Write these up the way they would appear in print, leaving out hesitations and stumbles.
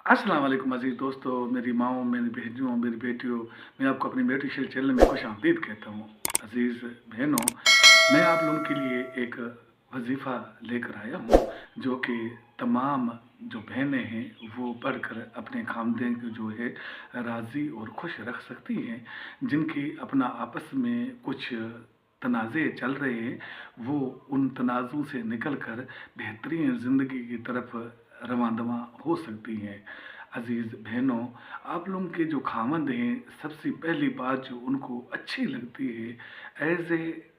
अस्सलाम वालेकुम अज़ीज़ दोस्तों, मेरी माँओं, मेरी बहनों, मेरी बेटियों, मैं आपको अपनी मेडिटेशन चैनल में खुशामदीद कहता हूँ। अज़ीज़ बहनों, मैं आप लोगों के लिए एक वज़ीफ़ा लेकर आया हूँ, जो कि तमाम जो बहनें हैं, वो पढ़कर अपने ख़ामदन को जो है राज़ी और खुश रख सकती हैं। जिनकी अपना आपस में कुछ तनाज़े चल रहे हैं, वो उन तनाज़ों से निकल कर बेहतरीन ज़िंदगी की तरफ रवां-दवां हो सकती हैं। अज़ीज़ बहनों, आप लोगों के जो ख़ावंद हैं, सबसे पहली बात जो उनको अच्छी लगती है ऐज़ ए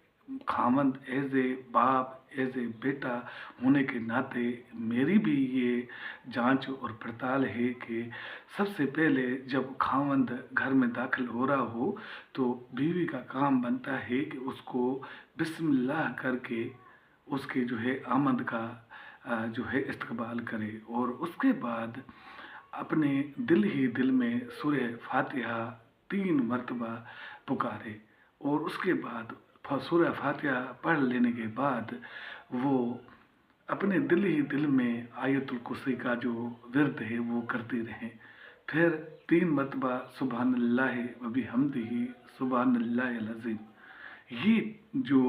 ख़ावंद, ऐज़ ए बाप, ऐज़ ए बेटा होने के नाते मेरी भी ये जाँच और पड़ताल है कि सबसे पहले जब ख़ावंद घर में दाखिल हो रहा हो, तो बीवी का काम बनता है कि उसको बिस्मिल्लाह करके उसके जो है आमद का जो है इस्तकबाल करे और उसके बाद अपने दिल ही दिल में सूरह फातिहा 3 मरतबा पुकारे और उसके बाद सूरह फातिहा पढ़ लेने के बाद वो अपने दिल ही दिल में आयतुल कुर्सी का जो विर्द है वो करते रहें। फिर 3 मरतबा सुबहानल्लाहि व बिहम्दिही सुबहानल्लाहिल अज़ीम। ये जो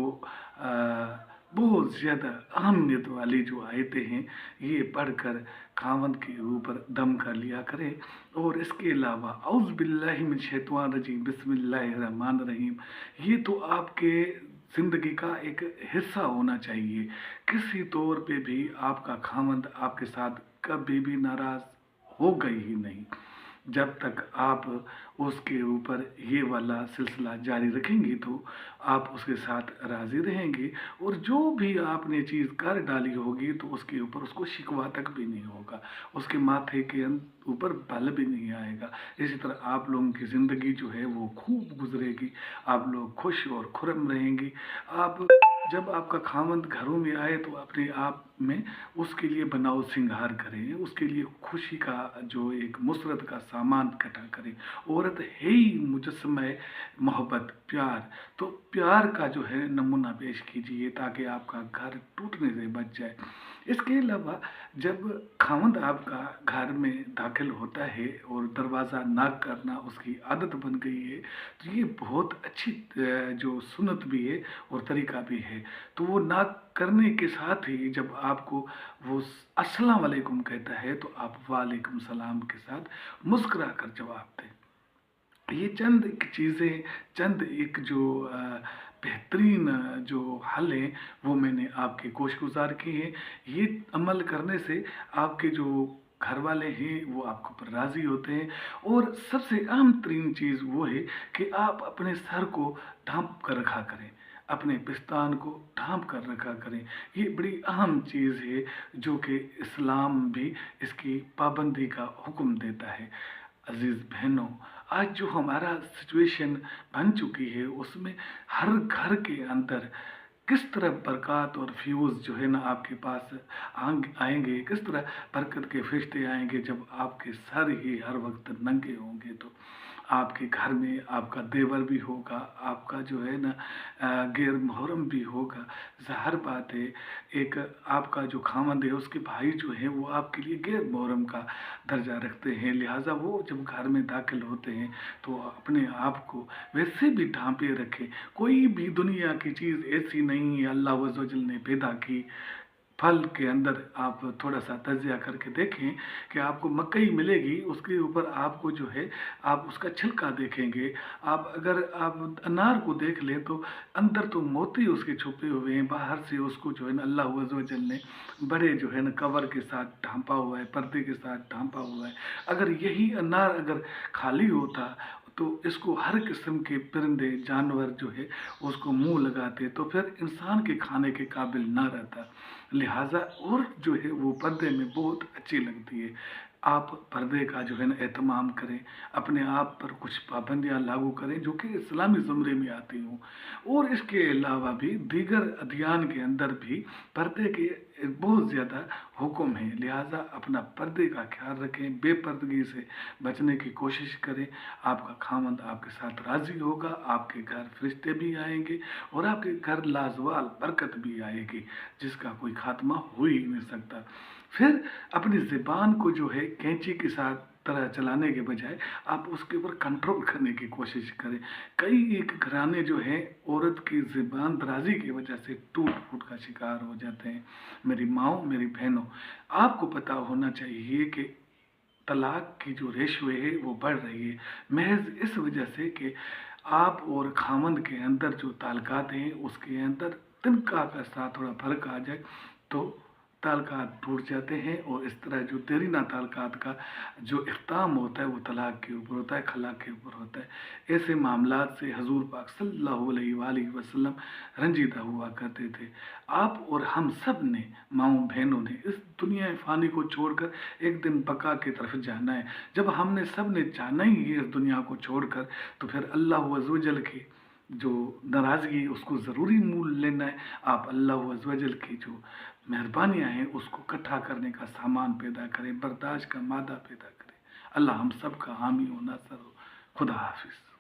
बहुत ज़्यादा अहमियत वाली जो आयतें हैं, ये पढ़कर ख़ावंद के ऊपर दम कर लिया करें। और इसके अलावा औज़ु बिल्लाहि मिन शैतानिर रजीम बिस्मिल्लाहिर रहमानिर रहीम, ये तो आपके ज़िंदगी का एक हिस्सा होना चाहिए। किसी तौर पे भी आपका ख़ावंद आपके साथ कभी भी नाराज़ होगा ही नहीं, जब तक आप उसके ऊपर ये वाला सिलसिला जारी रखेंगी तो आप उसके साथ राज़ी रहेंगे और जो भी आपने चीज़ कर डाली होगी तो उसके ऊपर उसको शिकवा तक भी नहीं होगा, उसके माथे के ऊपर बल भी नहीं आएगा। इसी तरह आप लोगों की ज़िंदगी जो है वो खूब गुजरेगी, आप लोग खुश और खुर्म रहेंगी। आप जब आपका ख़ावंद घरों में आए तो अपने आप में उसके लिए बनाओ सिंगार करें, उसके लिए खुशी का जो एक मुसरत का सामान इकट्ठा करें। औरत है ही मुजस्समा मोहब्बत, प्यार, तो प्यार का जो है नमूना पेश कीजिए ताकि आपका घर टूटने से बच जाए। इसके अलावा जब ख़ावंद आपका घर में दाखिल होता है और दरवाज़ा नॉक करना उसकी आदत बन गई है, तो ये बहुत अच्छी जो सुन्नत भी है और तरीका भी है। तो वो नॉक करने के साथ ही जब आपको वो अस्सलाम वालेकुम कहता है तो आप वालेकुम सलाम के साथ मुस्कुरा कर जवाब दें। ये चंद एक चीज़ें, चंद एक जो बेहतरीन जो हल हैं, वो मैंने आपकी कोशगुज़ार की हैं। ये अमल करने से आपके जो घर वाले हैं वो आपके ऊपर राज़ी होते हैं। और सबसे अहम तरीन चीज़ वो है कि आप अपने सर को ढाँप कर रखा करें, अपने पिस्तान को ढाँप कर रखा करें। ये बड़ी अहम चीज़ है जो कि इस्लाम भी इसकी पाबंदी का हुक्म देता है। अज़ीज़ बहनों, आज जो हमारा सिचुएशन बन चुकी है उसमें हर घर के अंदर किस तरह बरक़ात और फ्यूज़ जो है ना आपके पास आएंगे, किस तरह बरकत के फरिश्ते आएंगे जब आपके सर ही हर वक्त नंगे होंगे। तो आपके घर में आपका देवर भी होगा, आपका जो है ना गैर मुहर्रम भी होगा। ज़ाहिर बात है एक आपका जो ख़ावंद है उसके भाई जो हैं वो आपके लिए गैर मुहर्रम का दर्जा रखते हैं, लिहाजा वो जब घर में दाखिल होते हैं तो अपने आप को वैसे भी ढांपे रखें। कोई भी दुनिया की चीज़ ऐसी नहीं है अल्लाह अज़्ज़ व जल ने पैदा की। फल के अंदर आप थोड़ा सा तजिया करके देखें कि आपको मकई मिलेगी, उसके ऊपर आपको जो है आप उसका छिलका देखेंगे। आप अगर आप अनार को देख लें तो अंदर तो मोती उसके छुपे हुए हैं, बाहर से उसको जो है ना अल्लाह अज़्ज़ व जल ने बड़े जो है ना कवर के साथ ढांपा हुआ है, पर्दे के साथ ढांपा हुआ है। अगर यही अनार अगर खाली होता तो इसको हर किस्म के परिंदे जानवर जो है उसको मुंह लगाते, तो फिर इंसान के खाने के काबिल ना रहता। लिहाजा और जो है वो पर्दे में बहुत अच्छी लगती है। आप पर्दे का जो है ना एहतमाम करें, अपने आप पर कुछ पाबंदियाँ लागू करें जो कि इस्लामी ज़ुमरे में आती हों। और इसके अलावा भी दीगर अदियान के अंदर भी पर्दे के बहुत ज़्यादा हुक्म हैं, लिहाजा अपना पर्दे का ख्याल रखें, बेपर्दगी से बचने की कोशिश करें। आपका ख़ावंद आपके साथ राज़ी होगा, आपके घर फरिश्ते भी आएंगे और आपके घर लाजवाल बरकत भी आएगी जिसका कोई खात्मा हो ही नहीं सकता। फिर अपनी ज़ुबान को जो है कैंची के साथ तरह चलाने के बजाय आप उसके ऊपर कंट्रोल करने की कोशिश करें। कई एक घराने जो हैं औरत की ज़ुबान दराज़ी की वजह से टूट-फूट का शिकार हो जाते हैं। मेरी माँओं, मेरी बहनों, आपको पता होना चाहिए कि तलाक की जो रेशियो है वो बढ़ रही है, महज़ इस वजह से कि आप और खामंद के अंदर जो ताल्लुकात हैं उसके अंदर तिनका का सा थोड़ा फ़र्क आ जाए तो ताल्लुकात टूट जाते हैं, और इस तरह जो देरीना ताल्लुकात का जो इख्तिताम होता है वो तलाक के ऊपर होता है, खलाक के ऊपर होता है। ऐसे मामलात से हज़ूर पाक सल्लल्लाहु अलैहि वसल्लम रंजीदा हुआ करते थे। आप और हम सब ने, माँओं बहनों ने, इस दुनिया फ़ानी को छोड़कर एक दिन बका की तरफ जाना है। जब हमने सब ने जाना ही है इस दुनिया को छोड़कर, तो फिर अल्लाह अज़्ज़ व जल की जो नाराज़गी है उसको ज़रूरी मोल लेना है। आप अल्लाह अज़्ज़ व जल की जो मेहरबानियाँ हैं उसको इकट्ठा करने का सामान पैदा करें, बर्दाश्त का मादा पैदा करें। अल्लाह हम सब का हामी हो, नासर हो। खुदा हाफिज़।